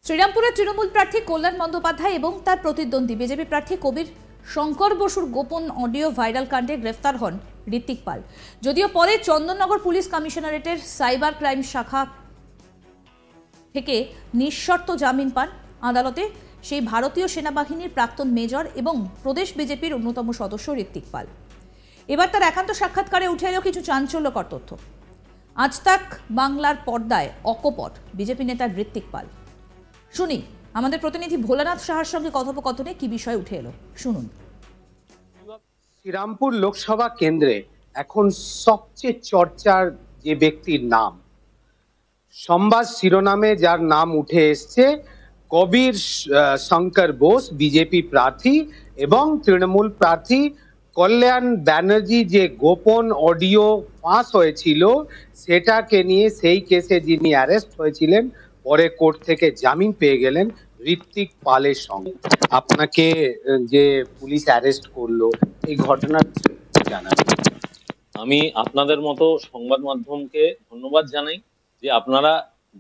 শ্রীরামপুরের তৃণমূল প্রার্থী কল্যাণ বন্দ্যোপাধ্যায় এবং তার প্রতিদ্বন্দ্বী বিজেপি প্রার্থী কবির শঙ্কর বসুর গোপন অডিও ভাইরাল কাণ্ডে গ্রেফতার হন ঋত্বিক পাল। যদিও পরে চন্দননগর পুলিশ কমিশনারেটের সাইবার ক্রাইম শাখা থেকে নিঃশর্ত জামিন পান আদালতে সেই ভারতীয় সেনাবাহিনীর প্রাক্তন মেজর এবং প্রদেশ বিজেপির অন্যতম সদস্য ঋত্বিক পাল। এবার তার একান্ত সাক্ষাৎকারে উঠে এলো কিছু চাঞ্চল্যকর তথ্য। আজ তাক বাংলার পর্দায় অকপট বিজেপি নেতা ঋত্বিক পাল। শুনি আমাদের প্রতিনিধি ভোলানাথ সাহার সঙ্গে কথোপকথনে কি বিষয় উঠে এলো, শুনুন। শ্রীরামপুর লোকসভা কেন্দ্রে এখন সবচেয়ে চর্চার যে ব্যক্তির নাম, সংবাদ শিরোনামে যার নাম উঠে এসছে, কবির শঙ্কর বোস বিজেপি প্রার্থী এবং তৃণমূল প্রার্থী কল্যাণ ব্যানার্জি যে গোপন অডিও ফাঁস হয়েছিল সেটাকে নিয়ে সেই কেসে যিনি অ্যারেস্ট হয়েছিলেন পরে কোর্ট থেকে জামিন পেয়ে গেলেন ঋত্বিক পালের সঙ্গে। আপনাকে যে পুলিশ অ্যারেস্ট করলো এই ঘটনা জানাবেন। আমি আপনাদের মতো সংবাদ মাধ্যমকে ধন্যবাদ জানাই যে আপনারা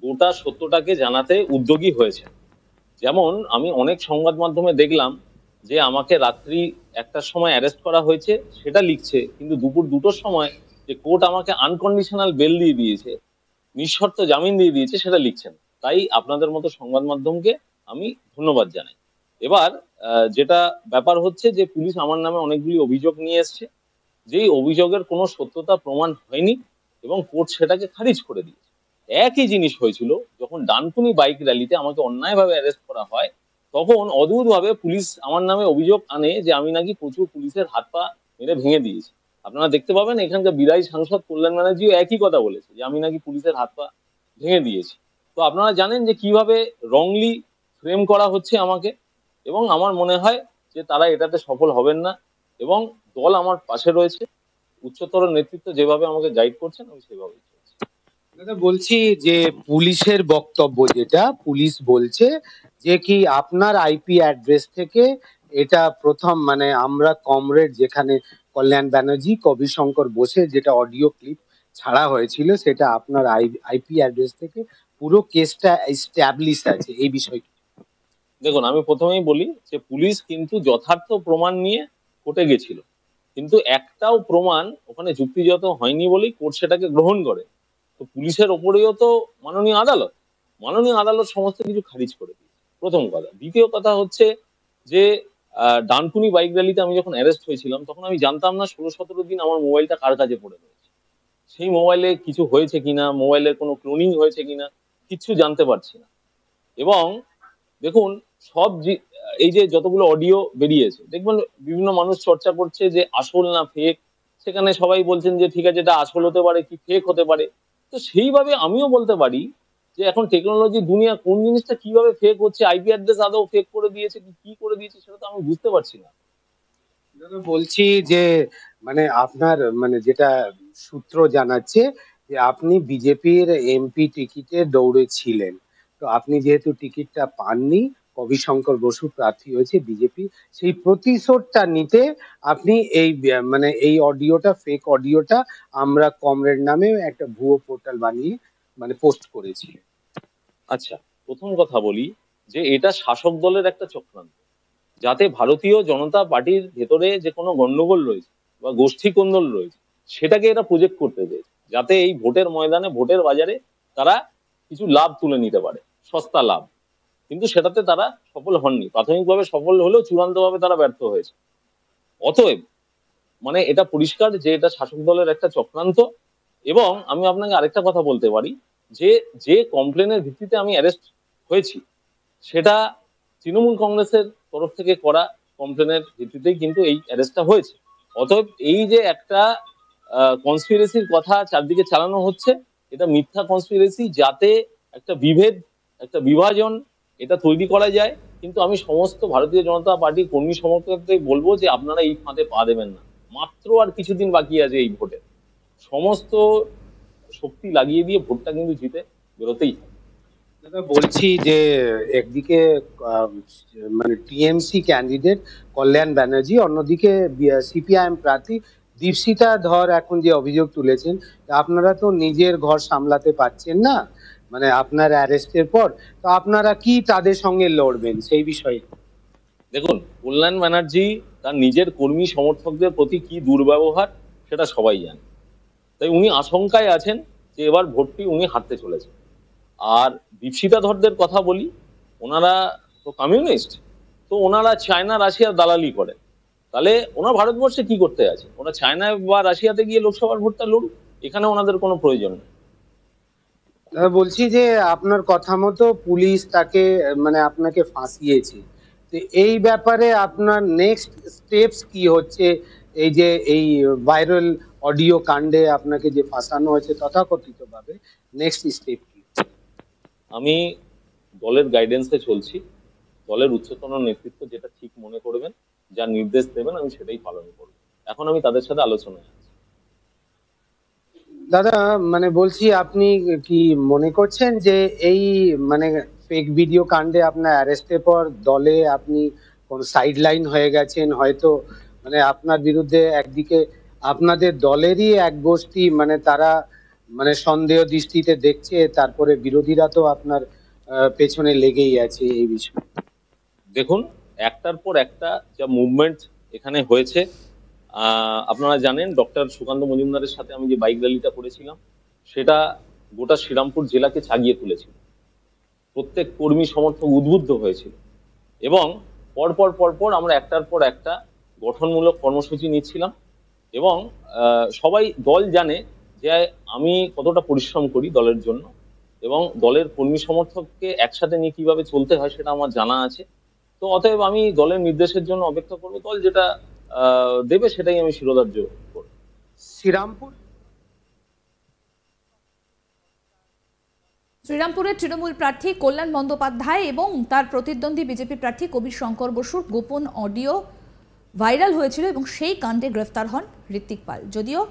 গোটা সত্যটাকে জানাতে উদ্যোগী হয়েছেন। যেমন আমি অনেক সংবাদ মাধ্যমে দেখলাম যে আমাকে রাত্রি 1টার সময় অ্যারেস্ট করা হয়েছে সেটা লিখছে, কিন্তু দুপুর 2টোর সময় যে কোর্ট আমাকে আনকন্ডিশনাল বেল দিয়ে দিয়েছে, নিঃশর্ত জামিন দিয়ে দিয়েছে, সেটা লিখছেন। তাই আপনাদের মতো সংবাদ মাধ্যমকে আমি ধন্যবাদ জানাই। এবার যেটা ব্যাপার হচ্ছে যে পুলিশ আমার নামে অনেকগুলি অভিযোগ নিয়ে এসছে, যেই অভিযোগের কোনো সত্যতা প্রমাণ হয়নি এবং কোর্ট সেটাকে খারিজ করে দিয়েছে। একই জিনিস হয়েছিল যখন ডানকুনি বাইক র্যালিতে আমাকে অন্যায়ভাবে অ্যারেস্ট করা হয়, তখন অদ্ভুতভাবে পুলিশ আমার নামে অভিযোগ আনে যে আমি নাকি প্রচুর পুলিশের হাত পা মেরে ভেঙে দিয়েছি। আপনারা দেখতে পাবেন এখানকার বিদায়ী সাংসদ কল্যাণ ব্যানার্জিও একই কথা বলেছে যে আমি নাকি পুলিশের হাত পা ভেঙে দিয়েছি। তো আপনারা জানেন যে কিভাবে রংলি ফ্রেম করা হচ্ছে আমাকে, এবং আমার মনে হয় যে তারা এটাতে সফল হবেন না এবং দল আমার পাশে রয়েছে। উচ্চতর নেতৃত্ব যেভাবে আমাকে গাইড করছেন আমি সেভাবেই চলছি। দাদা বলছি যে পুলিশের বক্তব্য, যেটা পুলিশ বলছে যে কি আপনার আইপি অ্যাড্রেস থেকে এটা প্রথম, মানে আমরা কমরেড যেখানে কল্যাণ ব্যানার্জি কবির শঙ্কর বোসে যেটা অডিও ক্লিপ ছাড়া হয়েছিল সেটা আপনার আইপি অ্যাড্রেস থেকে পুরো কেসটা এস্টাবলিশ আছে, এই বিষয়। দেখুন, আমি প্রথমেই বলি যে পুলিশ কিন্তু যথার্থ প্রমাণ নিয়ে কোর্টে গেছিল, কিন্তু একটাও প্রমাণ ওখানে যুক্তিযুক্ত হয়নি বলেই কোর্ট সেটাকে গ্রহণ করে। তো পুলিশের ওপরেও তো মাননীয় আদালত সমস্ত কিছু খারিজ করে দিয়েছে, প্রথম কথা। দ্বিতীয় কথা হচ্ছে যে ডানকুনি বাইক র্যালিতে আমি যখন অ্যারেস্ট হয়েছিলাম তখন আমি জানতাম না 16-17 দিন আমার মোবাইলটা কার কাছে পড়ে রয়েছে, সেই মোবাইলে কিছু হয়েছে কিনা, মোবাইলের কোনো ক্লোনিং হয়েছে কিনা, কিচ্ছু জানতে পারছি না। এবং দেখুন, এই যে যতগুলো অডিও বেরিয়েছে, দেখবেন বিভিন্ন মানুষ চর্চা করছে যে আসল না ফেক। সেখানে সবাই বলছেন যে ঠিক আছে, এটা আসল হতে পারে কি ফেক হতে পারে। তো সেইভাবে আমিও বলতে পারি যে এখন টেকনোলজি দুনিয়া কোন জিনিসটা কিভাবে ফেক হচ্ছে, আইপি অ্যাড্রেস আদৌ ফেক করে দিয়েছে কি করে দিয়েছে সেটা তো আমি বুঝতে পারছি না। বলছি যে মানে আপনার মানে যেটা সূত্র জানাচ্ছে যে আপনি বিজেপির এমপি টিকিটে দৌড়েছিলেন, তো আপনি যেহেতু টিকিটটা পাননি, কবি শঙ্কর বসু প্রার্থী হয়েছে বিজেপি, সেই প্রতিশোধটা নিতে আপনি এই মানে এই অডিওটা, ফেক অডিওটা আমরা কমরেড নামে একটা ভুয়ো পোর্টাল বানিয়ে মানে পোস্ট করেছি। আচ্ছা, প্রথম কথা বলি যে এটা শাসক দলের একটা চক্রান্ত, যাতে ভারতীয় জনতা পার্টির ভেতরে যে কোনো গন্ডগোল রয়েছে বা গোষ্ঠী কোন্দল রয়েছে সেটাকে এরা প্রজেক্ট করতে চেয়েছে, যাতে এই ভোটের ময়দানে, ভোটের বাজারে তারা কিছু লাভ তুলে নিতে পারে, সস্তা লাভ। কিন্তু সেটাতে তারা সফল হননি। প্রাথমিকভাবে সফল হলেও চূড়ান্তভাবে তারা ব্যর্থ হয়েছে। অতএব মানে এটা পরিষ্কার যে এটা শাসক দলের একটা চক্রান্ত। এবং আমি আপনাকে আরেকটা কথা বলতে পারি যে যে কমপ্লেনের ভিত্তিতে আমি অ্যারেস্ট হয়েছি সেটা তৃণমূল কংগ্রেসের তরফ থেকে করা কমপ্লেনের ভিত্তিতেই কিন্তু এই অ্যারেস্টটা হয়েছে। অতএব এই যে একটা কনস্পিরেসির কথা চারদিকে চালানো হচ্ছে, এটা মিথ্যা কনস্পিরেসি, যাতে একটা বিভেদ, একটা বিভাজন এটা তৈরি করা যায়। কিন্তু আমি সমস্ত ভারতীয় জনতা পার্টির কর্মী সমর্থকদের বলবো যে আপনারা এই ফাঁদে পা দেবেন না। মাত্র আর কিছুদিন বাকি আছে এই ভোটে, সমস্ত শক্তি লাগিয়ে দিয়ে ভোটটা কিন্তু জিতে বেরোতেই হবে। বলছি যে একদিকে মানে টিএমসি ক্যান্ডিডেট কল্যাণ ব্যানার্জি, অন্যদিকে সিপিআইএম প্রার্থী দীপশিতা ধর এখন যে অভিযোগ তুলেছেন, আপনারা তো নিজের ঘর সামলাতে পারছেন না, মানে আপনার অ্যারেস্টের পর, তো আপনারা কি তাদের সঙ্গে লড়বেন সেই বিষয়ে? দেখুন, কল্যাণ ব্যানার্জি তার নিজের কর্মী সমর্থকদের প্রতি কি দুর্ব্যবহার সেটা সবাই জানে। তাই উনি আশঙ্কায় আছেন যে এবার ভোটটি উনি হারতে চলেছেন। আর দীপশিতাধরদের কথা বলি, ওনারা তো কমিউনিস্ট, তো ওনারা চায়না রাশিয়ার দালালি করে। তাহলে ওনারা ভারতবর্ষে কি করতে আছে? ওরা চায়না বা রাশিয়াতে গিয়ে লোকসভার ভোটটা লড়ুক, এখানে ওনাদের কোনো প্রয়োজন নেই। বলছি যে আপনার কথা মতো পুলিশ তাকে মানে আপনাকে ফাঁসিয়েছে, তো এই ব্যাপারে আপনার নেক্সট স্টেপস কি হচ্ছে? এই যে এই ভাইরাল অডিও কাণ্ডে আপনাকে যে ফাঁসানো হয়েছে তথাকথিত ভাবে, নেক্সট স্টেপ কি? আমি দলের গাইডেন্সে চলছি। দলের উচ্চতর নেতৃত্ব যেটা ঠিক মনে করবেন, যা নির্দেশ দেবেন, আমি সেটাই পালন করব। এখন আমি তাদের সাথে আলোচনায় আছি। দাদা মানে বলছি, আপনি কি মনে করছেন যে এই মানে ফেক ভিডিও কাণ্ডে আপনার অ্যারেস্টের পর দলে আপনি কোন সাইডলাইন হয়ে গেছেন হয়তো? মানে আপনার বিরুদ্ধে একদিকে আপনাদের দলেরই এক গোষ্ঠী মানে তারা মানে সন্দেহ দৃষ্টিতে দেখছে, তারপরে বিরোধীরা তো আপনার পেছনে লেগেই আছে এই বিষয়ে। দেখুন, একটার পর একটা যা মুভমেন্ট এখানে হয়েছে, আপনারা জানেন ডক্টর সুকান্ত মজুমদারের সাথে আমি যে বাইক র্যালিটা করেছিলাম, সেটা গোটা শ্রীরামপুর জেলাকে ছাগিয়ে তুলেছিল। প্রত্যেক কর্মী সমর্থক উদ্বুদ্ধ হয়েছিল এবং পরপর পরপর আমরা একটার পর একটা গঠনমূলক কর্মসূচি নিচ্ছিলাম। এবং সবাই দল জানে যে আমি কতটা পরিশ্রম করি দলের জন্য, এবং দলের কর্মী সমর্থককে একসাথে নিয়ে কিভাবে চলতে হয় সেটা আমার জানা আছে। তো অতএব আমি দলের নির্দেশের জন্য অপেক্ষা করবো। দল যেটা দেবে সেটাই আমি শিরোধার্য করবো। শ্রীরামপুরের তৃণমূল প্রার্থী কল্যাণ বন্দ্যোপাধ্যায় এবং তার প্রতিদ্বন্দ্বী বিজেপি প্রার্থী কবীর শঙ্কর বসুর গোপন অডিও ভাইরাল হয়েছিল এবং সেই কাণ্ডে গ্রেফতার হন ঋত্বিক পাল। যদিও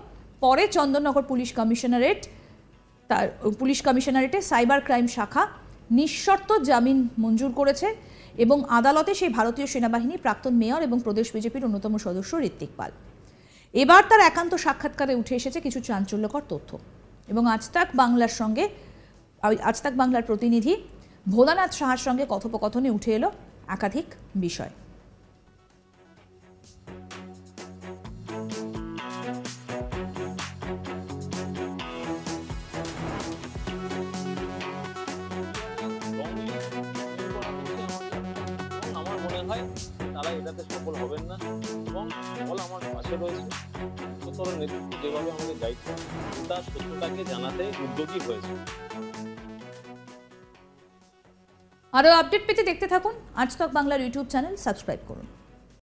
পরে চন্দননগর পুলিশ কমিশনারেটে সাইবার ক্রাইম শাখা নিঃশর্ত জামিন মঞ্জুর করেছে এবং আদালতে সেই ভারতীয় সেনাবাহিনী প্রাক্তন মেয়র এবং প্রদেশ বিজেপির অন্যতম সদস্য ঋত্বিক পাল। এবার তার একান্ত সাক্ষাৎকারে উঠে এসেছে কিছু চাঞ্চল্যকর তথ্য এবং আজ তাক বাংলার প্রতিনিধি ভোলানাথ সাহার সঙ্গে কথোপকথনে উঠে এলো একাধিক বিষয়। আমার মনে হয় তারা এটাতে সফল হবেন না এবং দল আমার পাশে রয়েছে। উচ্চতর নেতৃত্ব যেভাবে আমাকে গাইড করে, গোটা সত্যটাকে জানাতে উদ্যোগী হয়েছে। আরও আপডেট পেতে দেখতে থাকুন আজ তাক বাংলার ইউটিউব চ্যানেল, সাবস্ক্রাইব করুন।